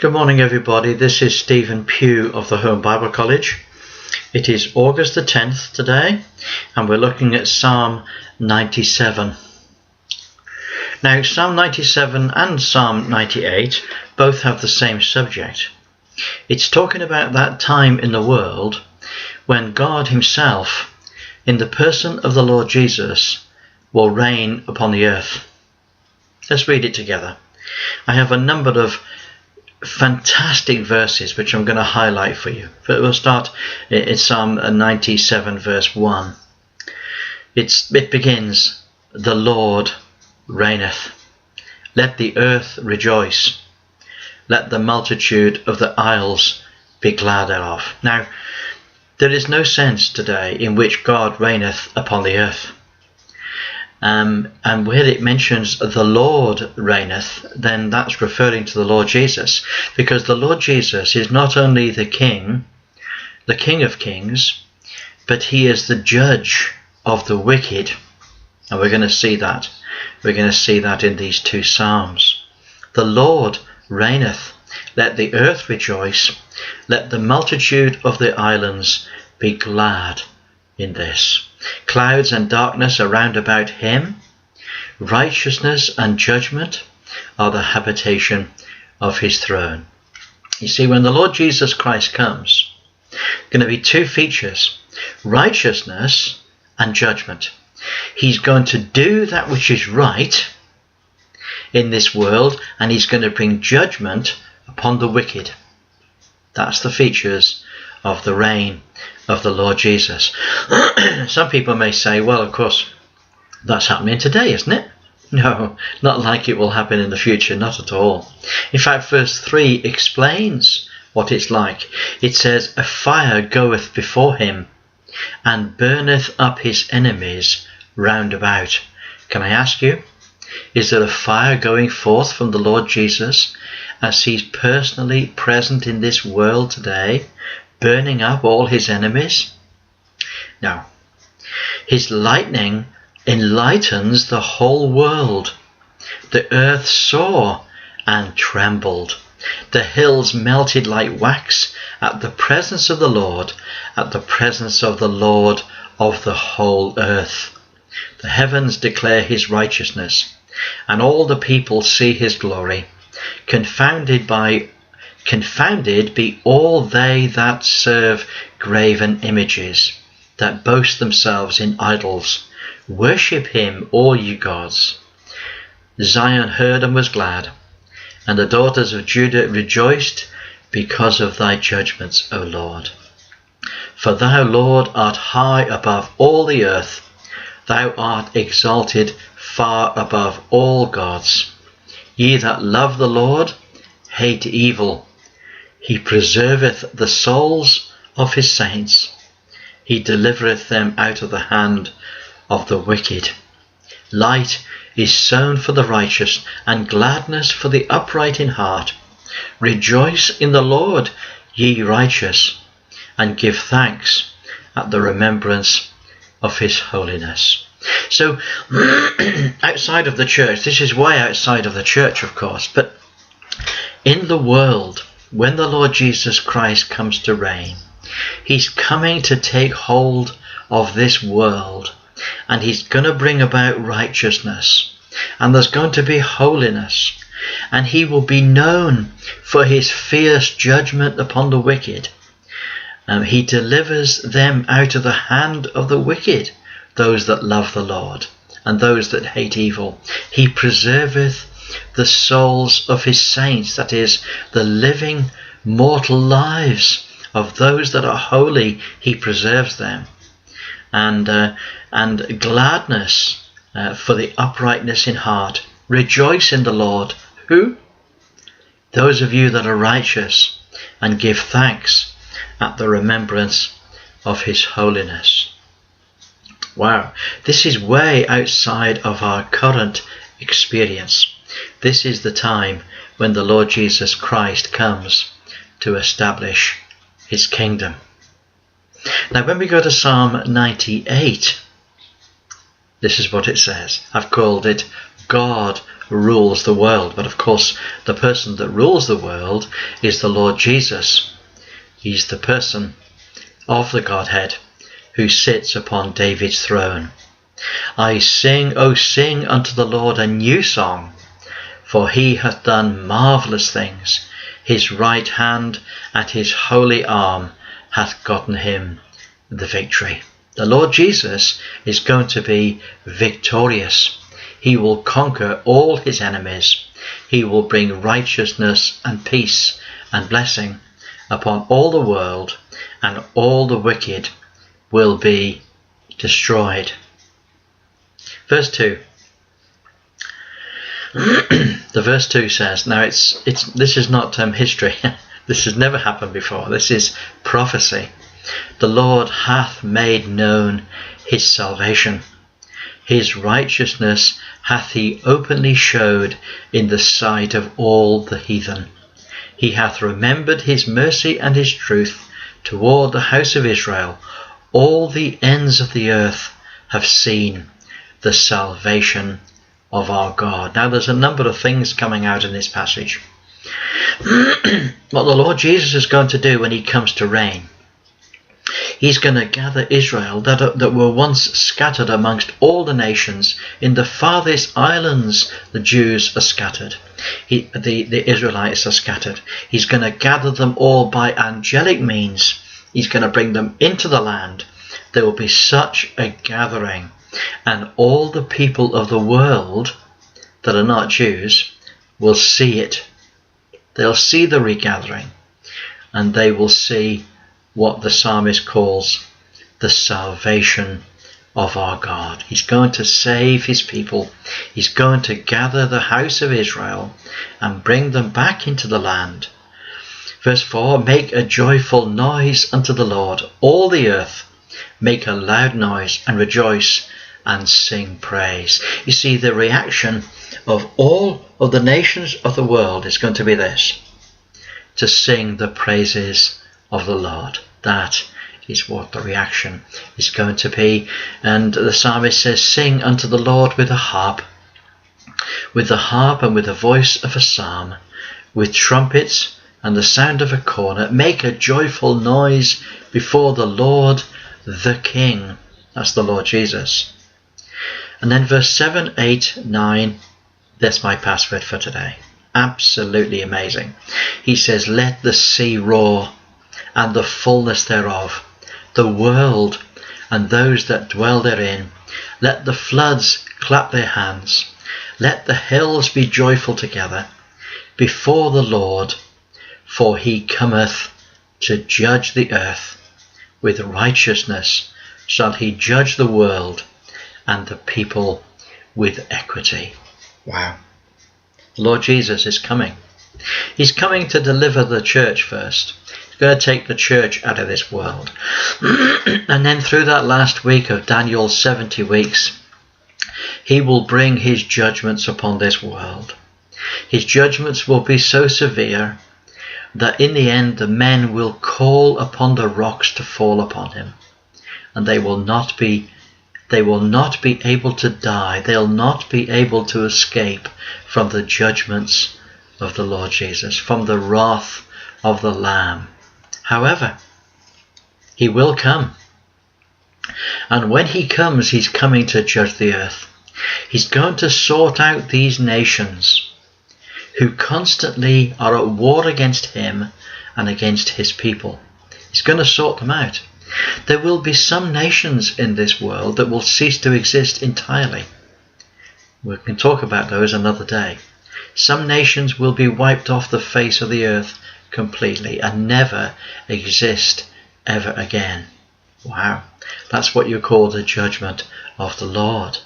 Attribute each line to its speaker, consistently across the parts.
Speaker 1: Good morning, everybody. This is Stephen Pugh of the Home Bible College. It is August the 10th today, and we're looking at Psalm 97. Now, Psalm 97 and Psalm 98 both have the same subject. It's talking about that time in the world when God himself, in the person of the Lord Jesus, will reign upon the earth. Let's read it together. I have a number of fantastic verses which I'm going to highlight for you. But we'll start in Psalm 97 verse 1. It begins, "The Lord reigneth. Let the earth rejoice. Let the multitude of the isles be glad thereof." Now, there is no sense today in which God reigneth upon the earth. And where it mentions the Lord reigneth, then that's referring to the Lord Jesus, because the Lord Jesus is not only the King of Kings, but he is the judge of the wicked. And we're going to see that. We're going to see that in these two Psalms. The Lord reigneth. Let the earth rejoice. Let the multitude of the islands be glad in this. Clouds and darkness are round about him. Righteousness and judgment are the habitation of his throne. You see, when the Lord Jesus Christ comes, going to be two features: righteousness and judgment. He's going to do that which is right in this world, and he's going to bring judgment upon the wicked. That's the features of the reign of the Lord Jesus. Some people may say, well, of course, that's happening today, isn't it? No, not like it will happen in the future, not at all. In fact, verse 3 explains what it's like. It says, "A fire goeth before him, and burneth up his enemies round about." Can I ask you, is there a fire going forth from the Lord Jesus as he's personally present in this world today, burning up all his enemies? No. His lightning enlightens the whole world. The earth saw and trembled. The hills melted like wax at the presence of the Lord, at the presence of the Lord of the whole earth. The heavens declare his righteousness, and all the people see his glory. Confounded be all they that serve graven images, that boast themselves in idols. Worship him, all ye gods. Zion heard and was glad, and the daughters of Judah rejoiced because of thy judgments, O Lord. For thou, Lord, art high above all the earth. Thou art exalted far above all gods. Ye that love the Lord hate evil. He preserveth the souls of his saints. He delivereth them out of the hand of the wicked. Light is sown for the righteous, and gladness for the upright in heart. Rejoice in the Lord, ye righteous, and give thanks at the remembrance of his holiness. So, outside of the church, this is way outside of the church, of course, but in the world, when the Lord Jesus Christ comes to reign, he's coming to take hold of this world, and he's going to bring about righteousness, and there's going to be holiness, and he will be known for his fierce judgment upon the wicked. He delivers them out of the hand of the wicked, those that love the Lord, and those that hate evil. He preserveth the souls of his saints, that is, the living mortal lives of those that are holy. He preserves them, and gladness for the uprightness in heart. Rejoice in the Lord. Who? Those of you that are righteous, and give thanks at the remembrance of his holiness. Wow, this is way outside of our current experience. This is the time when the Lord Jesus Christ comes to establish his kingdom. Now, when we go to Psalm 98, this is what it says. I've called it, God rules the world. But of course, the person that rules the world is the Lord Jesus. He's the person of the Godhead who sits upon David's throne. I sing, O sing unto the Lord a new song, for he hath done marvellous things. His right hand and his holy arm hath gotten him the victory. The Lord Jesus is going to be victorious. He will conquer all his enemies. He will bring righteousness and peace and blessing upon all the world, and all the wicked will be destroyed. Verse 2. The verse 2 says, now this is not history. This has never happened before. This is prophecy. The Lord hath made known his salvation. His righteousness hath he openly showed in the sight of all the heathen. He hath remembered his mercy and his truth toward the house of Israel. All the ends of the earth have seen the salvation of our God. Now there's a number of things coming out in this passage. What the Lord Jesus is going to do when he comes to reign, he's going to gather Israel that were once scattered amongst all the nations. In the farthest islands the Jews are scattered. The Israelites are scattered. He's going to gather them all by angelic means. He's going to bring them into the land. There will be such a gathering, and all the people of the world that are not Jews will see it. They'll see the regathering, and they will see what the psalmist calls the salvation of our God. He's going to save his people. He's going to gather the house of Israel and bring them back into the land. Verse 4, make a joyful noise unto the Lord, all the earth. Make a loud noise and rejoice and sing praise. You see, the reaction of all of the nations of the world is going to be this: to sing the praises of the Lord. That is what the reaction is going to be. And the psalmist says, sing unto the Lord with a harp, with the harp and with the voice of a psalm, with trumpets and the sound of a cornet. Make a joyful noise before the Lord the King. That's the Lord Jesus. And then verse 7, 8, 9, that's my password for today. Absolutely amazing. He says, let the sea roar and the fullness thereof, the world and those that dwell therein. Let the floods clap their hands. Let the hills be joyful together before the Lord, for he cometh to judge the earth. With righteousness shall he judge the world, and the people with equity. Wow. The Lord Jesus is coming. He's coming to deliver the church first. He's going to take the church out of this world. And then through that last week of Daniel's 70 weeks, he will bring his judgments upon this world. His judgments will be so severe that in the end the men will call upon the rocks to fall upon him, and they will not be able to die. They'll not be able to escape from the judgments of the Lord Jesus, from the wrath of the Lamb. However, he will come, and when he comes, he's coming to judge the earth. He's going to sort out these nations who constantly are at war against him and against his people. He's going to sort them out. There will be some nations in this world that will cease to exist entirely. We can talk about those another day. Some nations will be wiped off the face of the earth completely and never exist ever again. Wow, that's what you call the judgment of the Lord.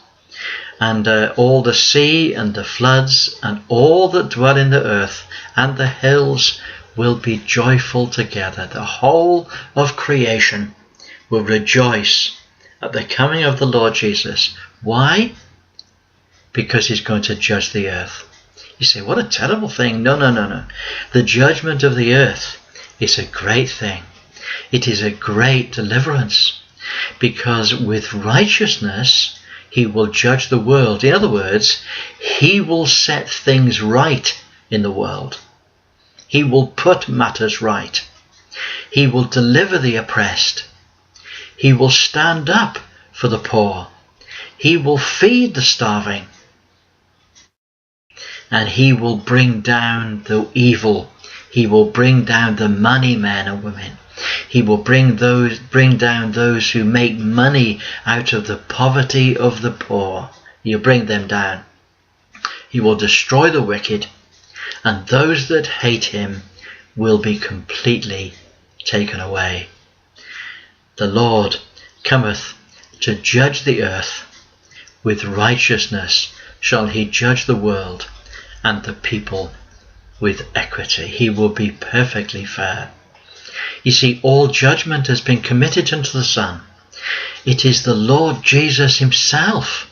Speaker 1: And all the sea and the floods and all that dwell in the earth and the hills will be joyful together. The whole of creation will rejoice at the coming of the Lord Jesus. Why? Because he's going to judge the earth. You say, what a terrible thing. No. The judgment of the earth is a great thing. It is a great deliverance, because with righteousness He will judge the world. In other words, he will set things right in the world. He will put matters right. He will deliver the oppressed. He will stand up for the poor. He will feed the starving. And he will bring down the evil. He will bring down the money men and women. He will bring down those who make money out of the poverty of the poor. He'll bring them down. He will destroy the wicked, and those that hate him will be completely taken away. The Lord cometh to judge the earth. With righteousness shall he judge the world, and the people with equity. He will be perfectly fair. You see, all judgment has been committed unto the Son. It is the Lord Jesus himself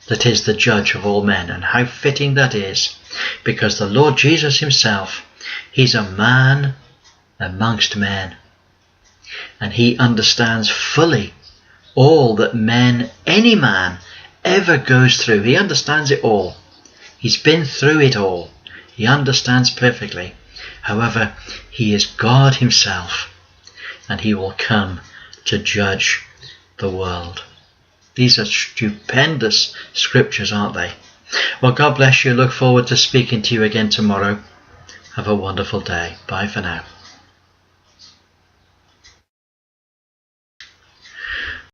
Speaker 1: that is the judge of all men. And how fitting that is, because the Lord Jesus himself, he's a man amongst men. And he understands fully all that any man ever goes through. He understands it all. He's been through it all. He understands perfectly. However, he is God himself, and he will come to judge the world. These are stupendous scriptures, aren't they? Well, God bless you. Look forward to speaking to you again tomorrow. Have a wonderful day. Bye for now.